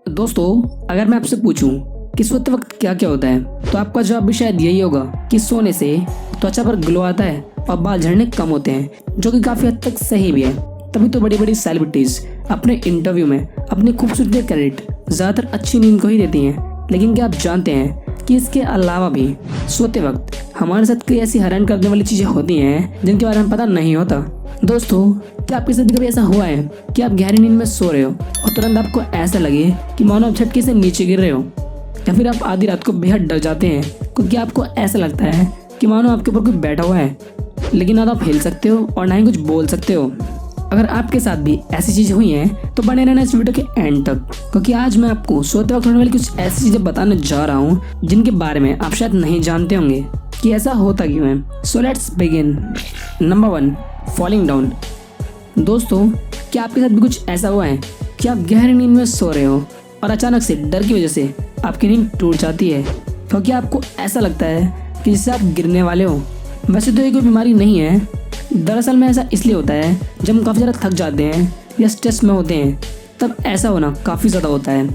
दोस्तों, अगर मैं आपसे पूछूं कि सोते वक्त क्या क्या होता है, तो आपका जवाब भी शायद यही होगा कि सोने से त्वचा पर ग्लो आता है और बाल झड़ने कम होते हैं, जो कि काफी हद तक सही भी है। तभी तो बड़ी बड़ी सेलिब्रिटीज अपने इंटरव्यू में अपनी खूबसूरती का क्रेडिट ज्यादातर अच्छी नींद को ही देती हैं। लेकिन क्या आप जानते हैं कि इसके अलावा भी सोते वक्त हमारे साथ कई ऐसी हैरान करने वाली चीजें होती हैं जिनके बारे में पता नहीं होता। दोस्तों, क्या आपके साथ भी कभी ऐसा हुआ है कि आप गहरी नींद में सो रहे हो और तुरंत आपको ऐसा लगे कि मानो आप झटके से नीचे गिर रहे हो, या फिर आप आधी रात को बेहद डर जाते हैं क्योंकि आपको ऐसा लगता है कि मानो आपके ऊपर कोई बैठा हुआ है, लेकिन ना तो आप हिल सकते हो और ना ही कुछ बोल सकते हो। अगर आपके साथ भी ऐसी चीजें हुई हैं तो बने रहना इस वीडियो के एंड तक, क्योंकि आज मैं आपको सोते वक्त होने वाली कुछ ऐसी चीजें बताने जा रहा हूँ जिनके बारे में आप शायद नहीं जानते होंगे कि ऐसा होता क्यों है। So let's begin. Number 1, falling down. दोस्तों, क्या आपके साथ भी कुछ ऐसा हुआ है कि आप गहरी नींद में सो रहे हो और अचानक से डर की वजह से आपकी नींद टूट जाती है क्योंकि आपको ऐसा लगता है कि जिससे आप गिरने वाले हो। वैसे तो ये कोई बीमारी नहीं है, दरअसल में ऐसा इसलिए होता है जब हम काफ़ी ज़्यादा थक जाते हैं या स्ट्रेस में होते हैं, तब ऐसा होना काफ़ी ज़्यादा होता है।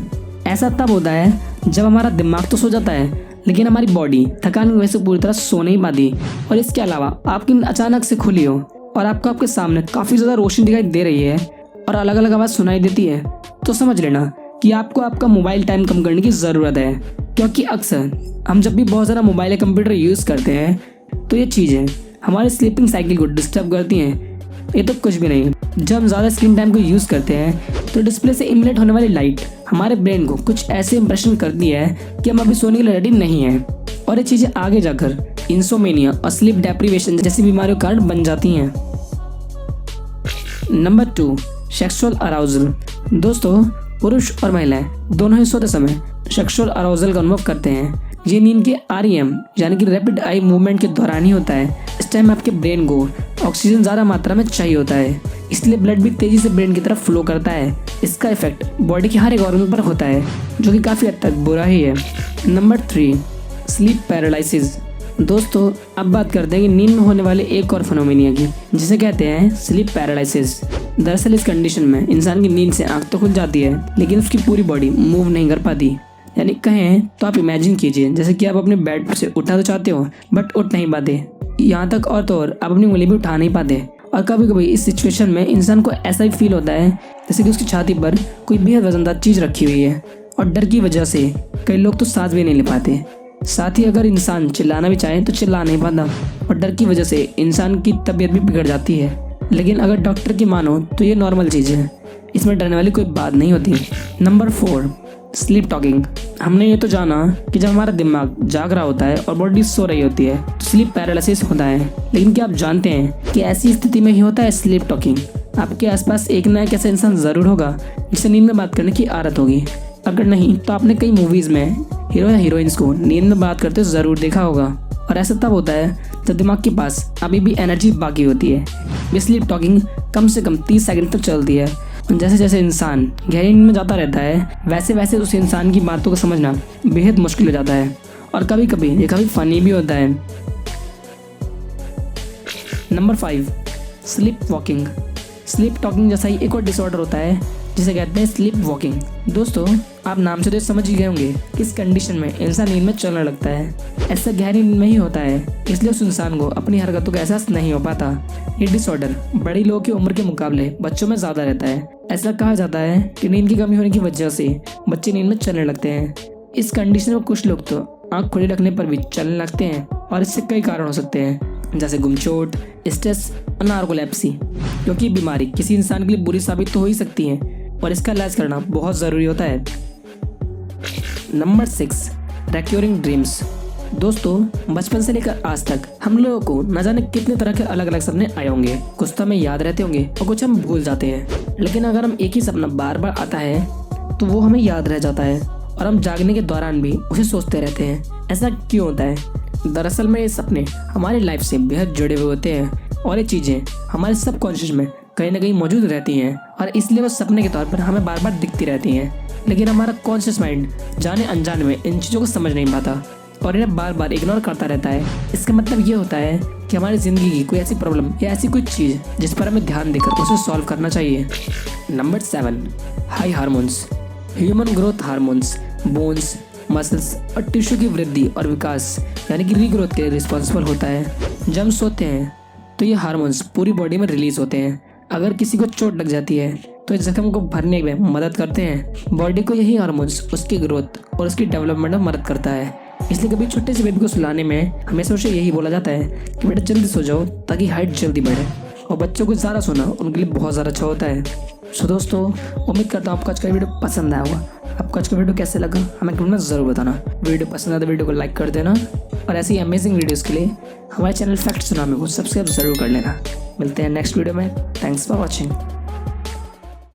ऐसा तब होता है जब हमारा दिमाग तो सो जाता है लेकिन हमारी बॉडी थकान की वजह से पूरी तरह सो नहीं पाती, और इसके अलावा आपकी नींद अचानक से खुली हो और आपको आपके सामने काफ़ी ज़्यादा रोशनी दिखाई दे रही है और अलग अलग आवाज़ सुनाई देती है, तो समझ लेना कि आपको आपका मोबाइल टाइम कम करने की ज़रूरत है। क्योंकि अक्सर हम जब भी बहुत ज़्यादा मोबाइल या कंप्यूटर यूज़ करते हैं तो ये चीज़ें हमारे स्लीपिंग साइकिल को डिस्टर्ब करती हैं। ये तो कुछ भी नहीं, जब हम ज़्यादा स्क्रीन टाइम को यूज़ करते हैं तो डिस्प्ले से इमिलेट होने वाली लाइट हमारे ब्रेन को कुछ ऐसे इंप्रेशन करती है कि हम अभी सोने के लिए रेडी नहीं हैं, और ये चीज़ें आगे जाकर इंसोमेनिया और स्लीप डेप्रिवेशन जैसी बीमारियों के कारण बन जाती हैं। Number 2, sexual arousal. दोस्तों, पुरुष और महिलाएं दोनों ही सोते समय सेक्सुअल अराउजल का अनुभव करते हैं। ये नींद के REM यानी कि रैपिड आई मूवमेंट के दौरान ही होता है। इस टाइम आपके ब्रेन को ऑक्सीजन ज़्यादा मात्रा में चाहिए होता है, इसलिए ब्लड भी तेज़ी से ब्रेन की तरफ फ्लो करता है। इसका इफेक्ट बॉडी के हर एक ऑर्गन पर होता है, जो कि काफ़ी हद तक बुरा ही है। Number 3, sleep paralysis. दोस्तों, अब बात करते हैं कि नींद में होने वाले एक और फिनोमेनिया की, जिसे कहते हैं स्लीप पैरालिसिस। दरअसल इस कंडीशन में इंसान की नींद से आंख तो खुल जाती है लेकिन उसकी पूरी बॉडी मूव नहीं कर पाती। यानी कहें तो आप इमेजिन कीजिए जैसे कि आप अपने बेड से उठना तो चाहते हो बट उठ नहीं पाते। यहाँ तक और तो और आप अपनी उंगली भी उठा नहीं पाते। और कभी कभी इस सिचुएशन में इंसान को ऐसा ही फील होता है जैसे कि उसकी छाती पर कोई बेहद वजनदार चीज़ रखी हुई है, और डर की वजह से कई लोग तो सांस भी नहीं ले पाते। साथ ही अगर इंसान चिल्लाना भी चाहे तो चिल्ला नहीं पाता, और डर की वजह से इंसान की तबीयत भी बिगड़ जाती है। लेकिन अगर डॉक्टर की मानो तो ये नॉर्मल चीज़ है, इसमें डरने वाली कोई बात नहीं होती। Number 4, sleep talking. हमने ये तो जाना कि जब हमारा दिमाग जाग रहा होता है और बॉडी सो रही होती है तो स्लीप पैरालिसिस होता है। लेकिन क्या आप जानते हैं कि ऐसी स्थिति में ही होता है स्लीप टॉकिंग। आपके आसपास एक ना एक ऐसा इंसान ज़रूर होगा जिसे नींद में बात करने की आदत होगी। अगर नहीं तो आपने कई मूवीज़ में हीरो या हीरोइंस को नींद में बात करते ज़रूर देखा होगा, और ऐसा तब होता है जब दिमाग के पास अभी भी एनर्जी बाकी होती है। ये स्लीप टॉकिंग कम से कम 30 सेकंड तक चलती है। जैसे जैसे इंसान गहरी नींद में जाता रहता है वैसे वैसे उस इंसान की बातों को समझना बेहद मुश्किल हो जाता है, और कभी कभी ये काफ़ी फनी भी होता है। Number 5, sleep walking. Sleep talking जैसा ही एक और डिसऑर्डर होता है जिसे कहते हैं स्लीप वॉकिंग। दोस्तों, आप नाम से तो समझ ही गए होंगे कि इस कंडीशन में इंसान नींद में चलने लगता है। ऐसा गहरी नींद में ही होता है, इसलिए उस इंसान को अपनी हरकतों का एहसास नहीं हो पाता। ये डिसऑर्डर बड़ी लोगों की उम्र के मुकाबले बच्चों में ज़्यादा रहता है। ऐसा कहा जाता है कि नींद की कमी होने की वजह से बच्चे नींद में चलने लगते हैं। इस कंडीशन में कुछ लोग तो आँख खुली रखने पर भी चलने लगते हैं, और इससे कई कारण हो सकते हैं जैसे गुमचोट, स्ट्रेस और नार्कोलेप्सी, क्योंकि बीमारी किसी इंसान के लिए बुरी साबित तो हो ही सकती है और इसका इलाज करना बहुत ज़रूरी होता है। Number 6, recurring dreams. दोस्तों, बचपन से लेकर आज तक हम लोगों को न जाने कितने तरह के अलग अलग सपने आए होंगे। कुछ तो हमें याद रहते होंगे और कुछ हम भूल जाते हैं। लेकिन अगर हम एक ही सपना बार बार आता है तो वो हमें याद रह जाता है और हम जागने के दौरान भी उसे सोचते रहते हैं। ऐसा क्यों होता है? दरअसल में ये सपने हमारी लाइफ से बेहद जुड़े हुए होते हैं, और ये चीज़ें हमारे सबकॉन्शियस में कहीं ना कहीं मौजूद रहती हैं, और इसलिए वो सपने के तौर पर हमें बार बार दिखती रहती हैं। लेकिन हमारा कॉन्शियस माइंड जाने अनजाने में इन चीज़ों को समझ नहीं पाता और इन्हें बार बार इग्नोर करता रहता है। इसका मतलब ये होता है कि हमारी ज़िंदगी की कोई ऐसी प्रॉब्लम या ऐसी कोई चीज़ जिस पर हमें ध्यान देकर उसे सॉल्व करना चाहिए। Number 7, high hormones. Human growth hormones bones, muscles और टिश्यू की वृद्धि और विकास यानी कि रीग्रोथ के लिए रिस्पॉन्सिबल होता है। जब हम सोते हैं तो ये हार्मोन्स पूरी बॉडी में रिलीज होते हैं। अगर किसी को चोट लग जाती है तो इस जख्म को भरने में मदद करते हैं। बॉडी को यही हार्मोन्स उसकी ग्रोथ और उसकी डेवलपमेंट में मदद करता है। इसलिए कभी छोटे से बेबी को सुलाने में हमेशा उसे यही बोला जाता है कि बेटा जल्दी सो जाओ ताकि हाइट जल्दी बढ़े। और बच्चों को ज़्यादा सोना उनके लिए बहुत ज़्यादा अच्छा होता है। सो दोस्तों, उम्मीद करता हूँ आपको आज का वीडियो पसंद आया होगा। आपको आज का वीडियो कैसे लगा हमें कमेंट में ज़रूर बताना। वीडियो पसंद आया तो वीडियो को लाइक कर देना और ऐसी अमेजिंग वीडियोज़ के लिए हमारे चैनल फैक्ट सुनामी को सब्सक्राइब जरूर कर लेना। मिलते हैं नेक्स्ट वीडियो में। Thanks for watching.